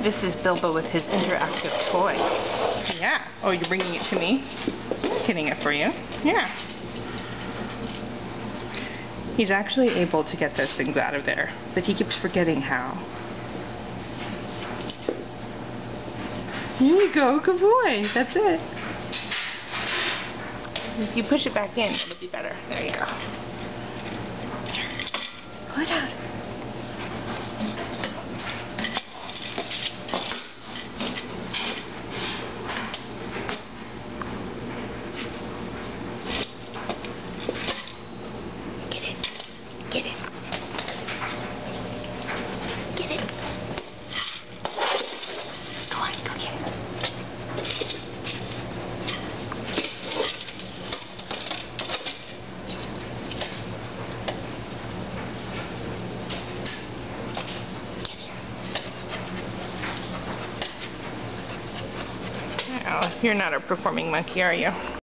This is Bilbo with his interactive toy. Yeah. Oh, you're bringing it to me? Getting it for you. Yeah. He's actually able to get those things out of there, but he keeps forgetting how. Here you go. Good boy. That's it. If you push it back in, it'll be better. There you go. Pull it out. Get it. Get it. Get it. Go on, go get it. Oh, you're not a performing monkey, are you?